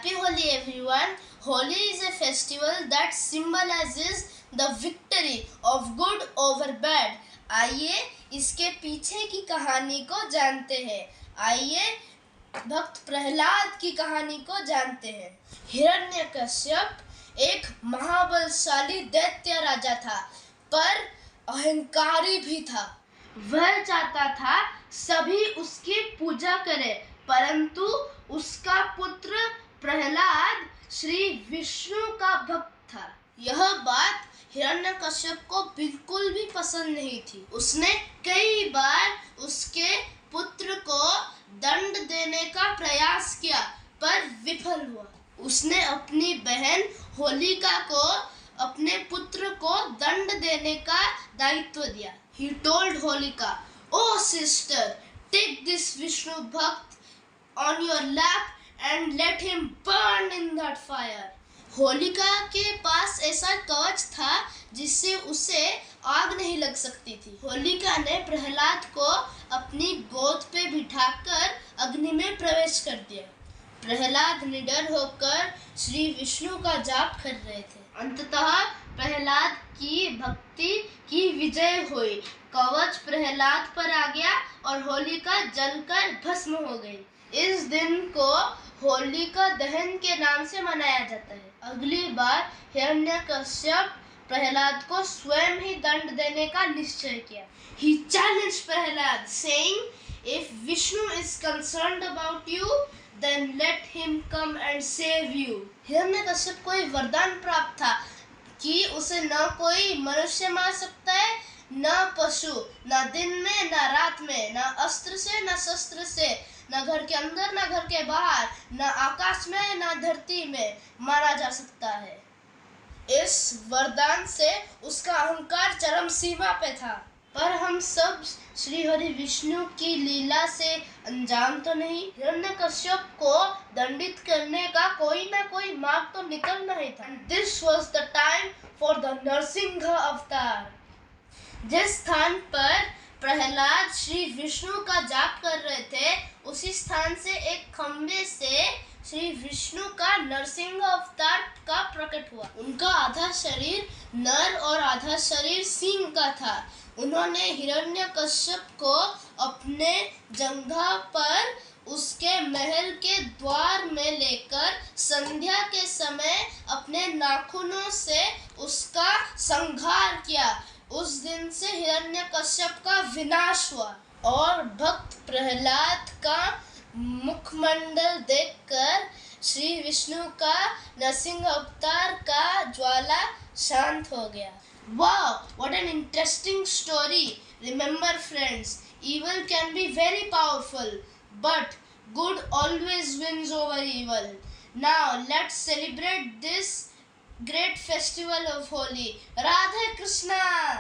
Happy Holi everyone. Holi is a festival that symbolizes the victory of good over bad. आइए इसके पीछे की कहानी को जानते हैं। आइए भक्त प्रहलाद की कहानी को जानते हैं। हिरण्यकश्यप एक महाबलशाली दैत्य राजा था, पर अहंकारी भी था। वह चाहता था सभी उसकी पूजा करें, परंतु उसका पुत्र प्रहलाद श्री विष्णु का भक्त था। यह बात हिरण्यकश्यप को बिल्कुल भी पसंद नहीं थी। उसने कई बार उसके पुत्र को दंड देने का प्रयास किया, पर विफल हुआ। उसने अपनी बहन होलिका को अपने पुत्र को दंड देने का दायित्व दिया। He told Holika, "Oh sister, take this Vishnu Bhakt on your lap and let him burn in that fire." Holika के पास ऐसा कवच था जिससे उसे आग नहीं लग सकती थी। होलिका ने प्रहलाद को अपनी गोद पे बिठाकर अग्नि में प्रवेश कर दिया। प्रहलाद निडर होकर श्री विष्णु का जाप कर रहे थे। अंततः प्रहलाद की भक्ति की विजय हुई। कवच प्रहलाद पर आ गया और होलिका जलकर भस्म हो गई। इस दिन को होलिका दहन के नाम से मनाया जाता है। अगली बार हिरण्यकश्यप प्रहलाद को स्वयं ही दंड देने का निश्चय किया। He challenged Prahlad, saying, "If Vishnu is concerned about you, then let him come and save you." Hiranyakashyap को एक वरदान प्राप्त था कि उसे न कोई मनुष्य मार सकता है, न पशु, न दिन में न रात में, न अस्त्र से न शस्त्र से, न घर के अंदर न घर के बाहर, न आकाश में न धरती में मारा जा सकता है। इस वरदान से उसका अहंकार चरम सीमा पे था। पर हम सब श्री हरि विष्णु की लीला से अनजान तो नहीं। हिरण्यकश्यप को दंडित करने का कोई ना कोई मार्ग तो निकलना ही था। This was the time for the Narasimha avatar. जिस स्थान पर प्रहलाद श्री विष्णु का जाप कर रहे थे, उसी स्थान से एक खंबे से श्री विष्णु का नरसिंह अवतार का प्रकट हुआ। उनका आधा शरीर नर और आधा शरीर सिंह का था। उन्होंने हिरण्यकश्यप को अपने जंघा पर उसके महल के द्वार में लेकर संध्या के समय अपने नाखूनों से उसका संहार किया। उस दिन से हिरण्यकश्यप का विनाश हुआ और भक्त प्रहलाद का मुखमंडल देखकर श्री विष्णु का नरसिंह अवतार का ज्वाला शांत हो गया। Wow, what an interesting story. Remember friends, evil can be very powerful, but good always wins over evil. Now let's celebrate this great festival of Holi. Radhe Krishna!